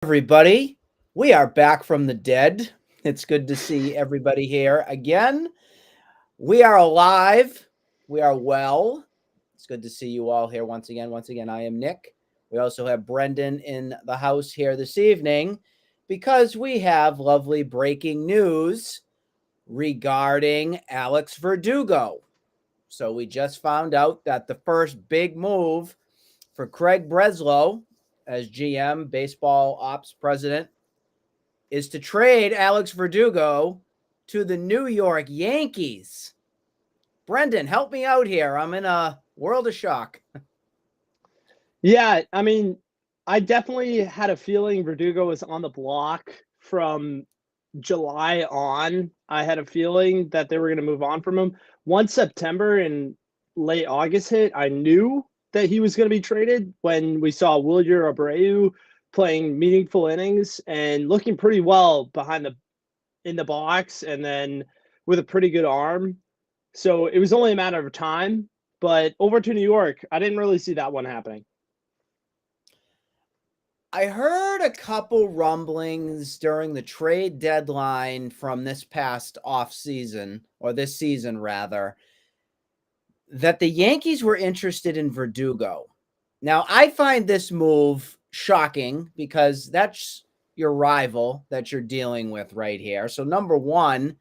Everybody. We are back from the dead. It's good to see everybody here again. We are alive. We are well. It's good to see you all here once again. Once again, I am Nick. We also have Brendan in the house here this evening because we have lovely breaking news regarding Alex Verdugo. So we just found out that the first big move for Craig Breslow as GM, baseball ops president, is to trade Alex Verdugo to the New York Yankees. Brendan, help me out here. I'm in a world of shock. Yeah, I definitely had a feeling Verdugo was on the block from July on. I had a feeling that they were going to move on from him. Once September and late August hit, I knew that he was going to be traded when we saw Wilyer Abreu playing meaningful innings and looking pretty well in the box and then with a pretty good arm. So it was only a matter of time. But over to New York, I didn't really see that one happening. I heard a couple rumblings during the trade deadline from this past offseason, or this season rather, that the Yankees were interested in Verdugo. Now, I find this move shocking because that's your rival that you're dealing with right here. So, number one,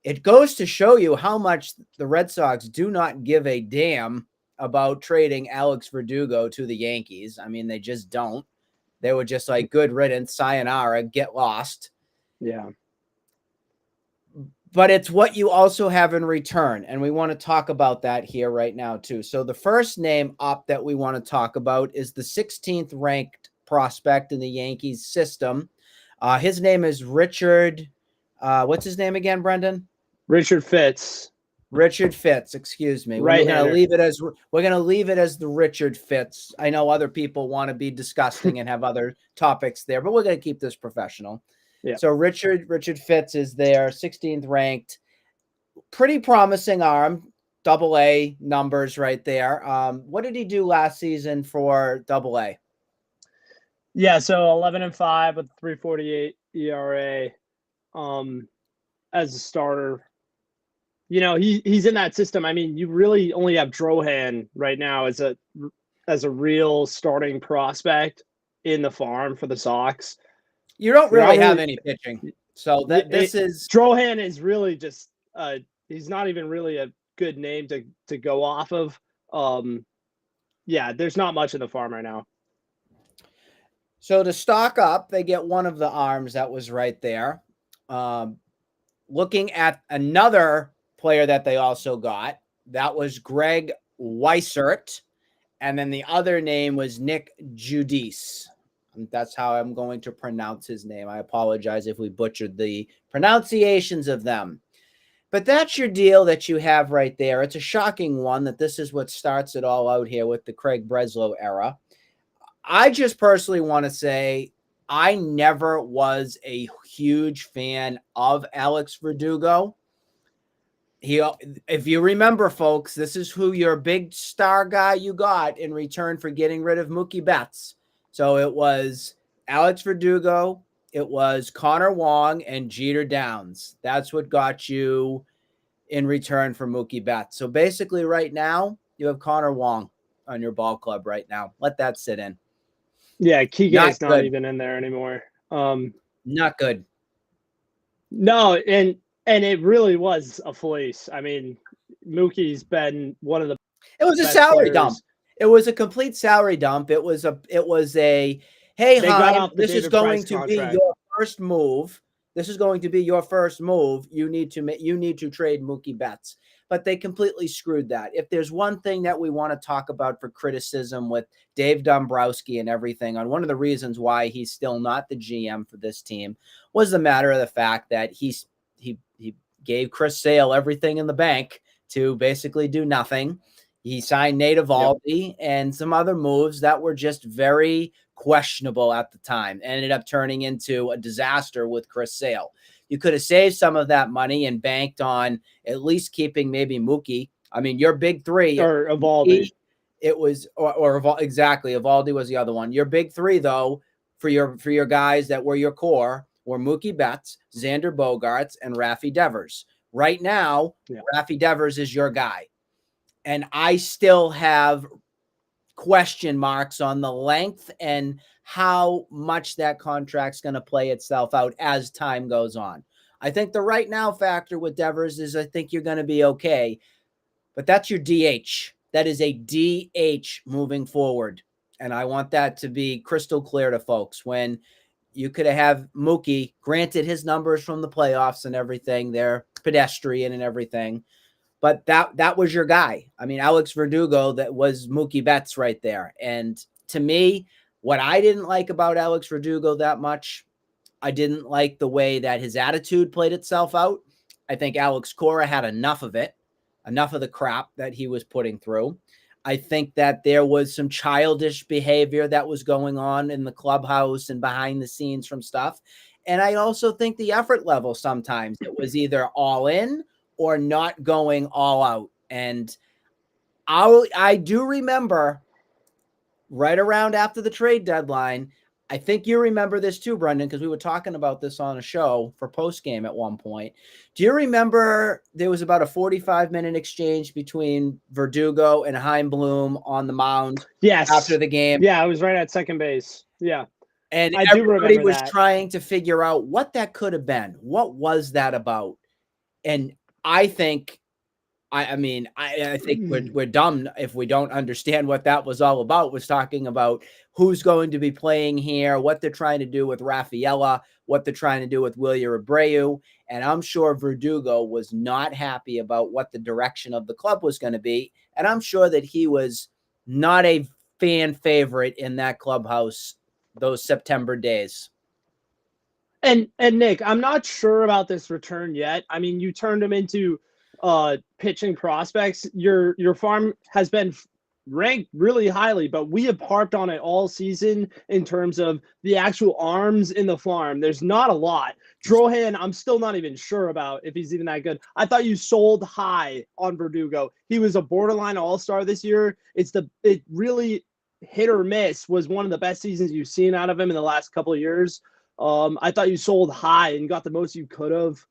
it goes to show you how much the Red Sox do not give a damn about trading Alex Verdugo to the Yankees. I mean, they just don't. They were just like, good riddance, sayonara, get lost. Yeah. But it's what you also have in return. And we want to talk about that here right now, too. So the first name up that we want to talk about is the 16th ranked prospect in the Yankees system. His name is Richard. What's his name again, Brendan? Richard Fitz. Richard Fitz, excuse me. Right. We're gonna leave it as the Richard Fitz. I know other people want to be disgusting and have other topics there, but we're gonna keep this professional. Yeah. So Richard Fitz is there, 16th ranked, pretty promising arm, AA numbers right there. What did he do last season for AA? Yeah, so 11-5 with 3.48 ERA, as a starter. You know, he's in that system. I mean, you really only have Drohan right now as a real starting prospect in the farm for the Sox. You don't really have any pitching. So Drohan is really just he's not even really a good name to go off of. Yeah, there's not much in the farm right now. So to stock up, they get one of the arms that was right there. Looking at another player that they also got, that was Greg Weissert. And then the other name was Nick Judice. That's how I'm going to pronounce his name. I apologize if we butchered the pronunciations of them. But that's your deal that you have right there. It's a shocking one that this is what starts it all out here with the Craig Breslow era. I just personally want to say I never was a huge fan of Alex Verdugo. If you remember, folks, this is who your big star guy you got in return for getting rid of Mookie Betts. So it was Alex Verdugo, it was Connor Wong, and Jeter Downs. That's what got you in return for Mookie Betts. So basically right now, you have Connor Wong on your ball club right now. Let that sit in. Yeah, Kige's not even in there anymore. Not good. No, and it really was a fleece. I mean, Mookie's been one of the. It was a salary dump. It was a complete salary dump. It was a hey, Hein, this is going to be your first move. This is going to be your first move. You need to trade Mookie Betts. But they completely screwed that. If there's one thing that we want to talk about for criticism with Dave Dombrowski and everything, on one of the reasons why he's still not the GM for this team was the matter of the fact that he gave Chris Sale everything in the bank to basically do nothing. He signed Nate Eovaldi and some other moves that were just very questionable at the time. Ended up turning into a disaster with Chris Sale. You could have saved some of that money and banked on at least keeping maybe Mookie. I mean, your big three. Or Eovaldi. It was, or exactly, Eovaldi was the other one. Your big three, though, for your guys that were your core were Mookie Betts, Xander Bogaerts, and Rafi Devers. Right now, Rafi Devers is your guy. And I still have question marks on the length and how much that contract's going to play itself out as time goes on. I think the right now factor with Devers is I think you're going to be okay, but that's your DH. That is a DH moving forward. And I want that to be crystal clear to folks. When you could have Mookie, granted his numbers from the playoffs and everything, they're pedestrian and everything, but that was your guy. I mean, Alex Verdugo, that was Mookie Betts right there. And to me, what I didn't like about Alex Verdugo that much, I didn't like the way that his attitude played itself out. I think Alex Cora had enough of it, enough of the crap that he was putting through. I think that there was some childish behavior that was going on in the clubhouse and behind the scenes from stuff. And I also think the effort level, sometimes it was either all in or not going all out. And I do remember right around after the trade deadline, I think you remember this too, Brendan, because we were talking about this on a show for post-game at one point. Do you remember there was about a 45-minute exchange between Verdugo and Chaim Bloom on the mound after the game? Yeah, I was right at second base. Yeah. And everybody was trying to figure out what that could have been. What was that about? And I think I think we're dumb if we don't understand what that was all about. Was talking about who's going to be playing here, what they're trying to do with Rafaela, what they're trying to do with Wilyer Abreu. And I'm sure Verdugo was not happy about what the direction of the club was going to be. And I'm sure that he was not a fan favorite in that clubhouse those September days. And Nick, I'm not sure about this return yet. I mean, you turned him into pitching prospects. Your farm has been ranked really highly, but we have harped on it all season in terms of the actual arms in the farm. There's not a lot. Drohan, I'm still not even sure about if he's even that good. I thought you sold high on Verdugo. He was a borderline all-star this year. It really hit or miss was one of the best seasons you've seen out of him in the last couple of years. I thought you sold high and got the most you could have.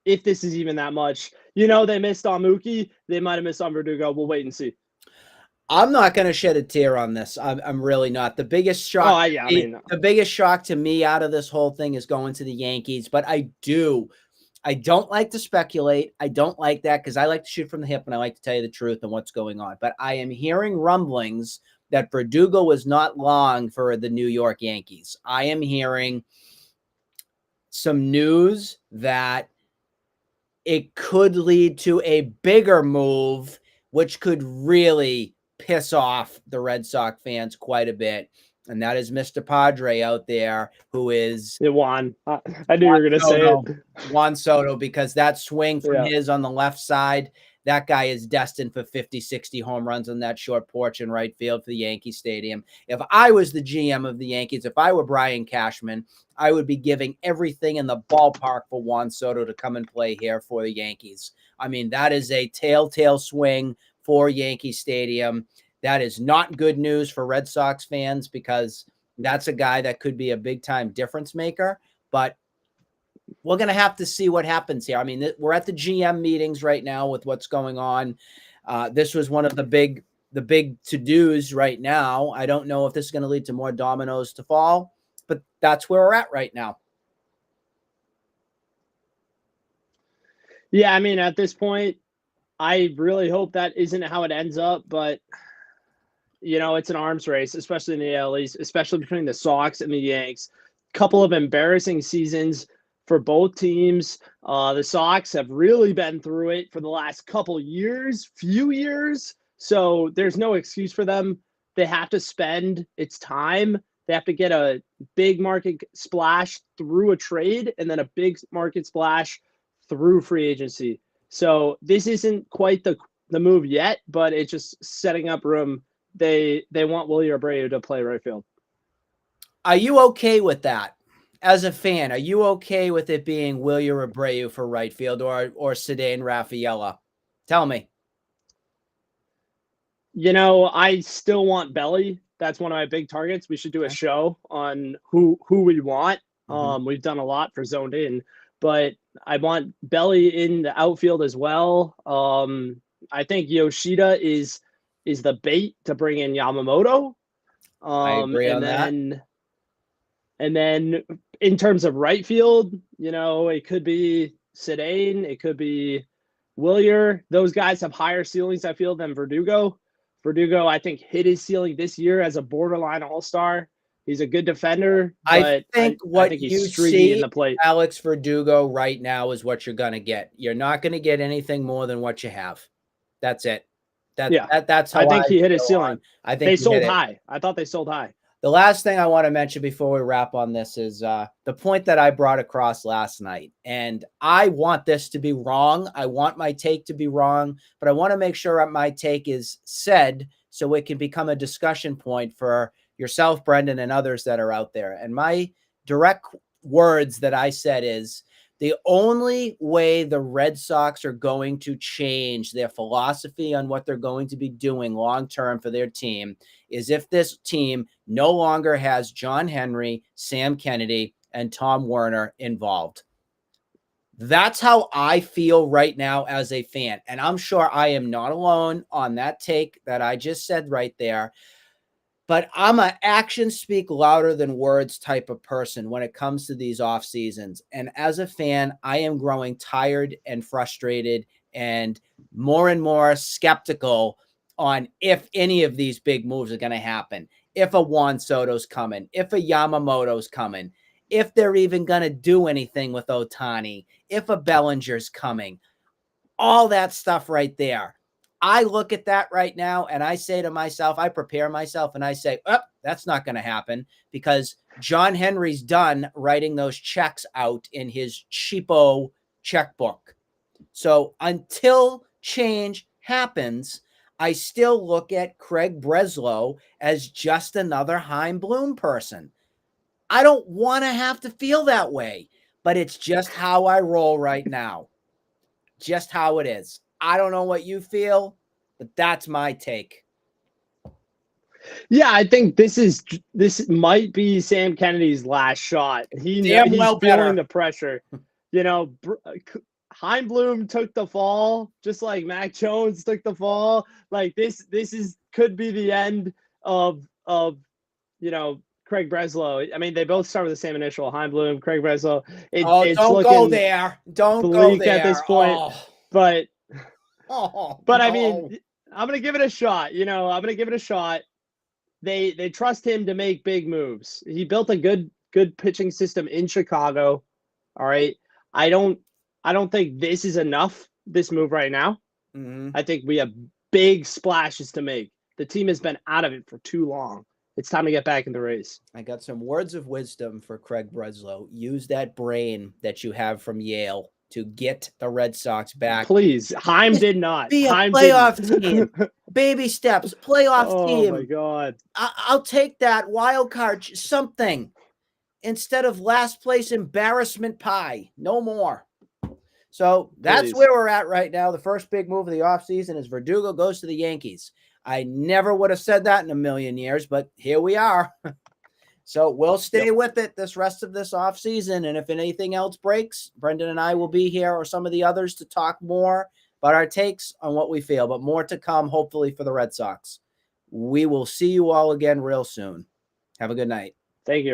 If this is even that much, they missed on Mookie. They might have missed on Verdugo. We'll wait and see. I'm not going to shed a tear on this. I'm really not. The biggest shock. The biggest shock to me out of this whole thing is going to the Yankees. But I don't like to speculate. I don't like that because I like to shoot from the hip and I like to tell you the truth and what's going on. But I am hearing rumblings that Verdugo was not long for the New York Yankees. I am hearing some news that it could lead to a bigger move, which could really piss off the Red Sox fans quite a bit. And that is Mr. Padre out there, who is Juan. I knew you were going to say it. Juan Soto, because that swing from his on the left side, that guy is destined for 50, 60 home runs on that short porch in right field for the Yankee Stadium. If I was the GM of the Yankees, if I were Brian Cashman, I would be giving everything in the ballpark for Juan Soto to come and play here for the Yankees. I mean, that is a telltale swing for Yankee Stadium. That is not good news for Red Sox fans because that's a guy that could be a big-time difference maker. But we're going to have to see what happens here. I mean, we're at the GM meetings right now with what's going on. This was one of the big to-dos right now. I don't know if this is going to lead to more dominoes to fall, but that's where we're at right now. Yeah, I mean, at this point, I really hope that isn't how it ends up, but it's an arms race, especially in the AL East, especially between the Sox and the Yanks. Couple of embarrassing seasons for both teams. The Sox have really been through it for the last few years. So there's no excuse for them. They have to spend its time. They have to get a big market splash through a trade and then a big market splash through free agency. So this isn't quite the move yet, but it's just setting up room. They want Wilyer Abreu to play right field. Are you okay with that? As a fan, are you okay with it being Wilyer Abreu for right field or Ceddanne Rafaela? Tell me. I still want Belly. That's one of my big targets. We should do a show on who we want. We've done a lot for Zoned In, but I want Belly in the outfield as well. I think Yoshida is the bait to bring in Yamamoto. I agree on that. And then in terms of right field, it could be Sedane, it could be Willier. Those guys have higher ceilings, I feel, than Verdugo. Verdugo, I think, hit his ceiling this year as a borderline all-star. He's a good defender, but I think he's streaky in the plate. Alex Verdugo right now is what you're going to get. You're not going to get anything more than what you have. That's it. That's how I think he hit his ceiling. I think they sold high. I thought they sold high. The last thing I want to mention before we wrap on this is the point that I brought across last night. And I want this to be wrong. I want my take to be wrong, but I want to make sure my take is said so it can become a discussion point for yourself, Brendan, and others that are out there. And my direct words that I said is the only way the Red Sox are going to change their philosophy on what they're going to be doing long-term for their team is if this team no longer has John Henry, Sam Kennedy, and Tom Werner involved. That's how I feel right now as a fan. And I'm sure I am not alone on that take that I just said right there. But I'm an actions speak louder than words type of person when it comes to these off seasons. And as a fan, I am growing tired and frustrated and more skeptical on if any of these big moves are going to happen. If a Juan Soto's coming, if a Yamamoto's coming, if they're even going to do anything with Ohtani, if a Bellinger's coming, all that stuff right there. I look at that right now and I say to myself, I prepare myself and I say, oh, that's not going to happen because John Henry's done writing those checks out in his cheapo checkbook. So until change happens, I still look at Craig Breslow as just another Chaim Bloom person. I don't want to have to feel that way, but it's just how I roll right now. Just how it is. I don't know what you feel, but that's my take. Yeah, I think this might be Sam Kennedy's last shot. He's feeling the pressure. Chaim Bloom took the fall, just like Mac Jones took the fall. Like this could be the end of Craig Breslow. I mean, they both start with the same initial, Chaim Bloom, Craig Breslow. Don't go there. Don't go there at this point. But I mean, I'm gonna give it a shot. I'm gonna give it a shot. They trust him to make big moves. He built a good pitching system in Chicago. All right. I don't think this is enough, this move right now. Mm-hmm. I think we have big splashes to make. The team has been out of it for too long. It's time to get back in the race. I got some words of wisdom for Craig Breslow. Use that brain that you have from Yale to get the Red Sox back. Please. Chaim did not. Be a Chaim playoff team. Baby steps. Playoff team. Oh, my God. I'll take that. Wild card. Something. Instead of last place embarrassment pie. No more. So that's where we're at right now. The first big move of the offseason is Verdugo goes to the Yankees. I never would have said that in a million years, but here we are. So we'll stay with it this rest of this offseason. And if anything else breaks, Brendan and I will be here or some of the others to talk more about our takes on what we feel, but more to come, hopefully, for the Red Sox. We will see you all again real soon. Have a good night. Thank you.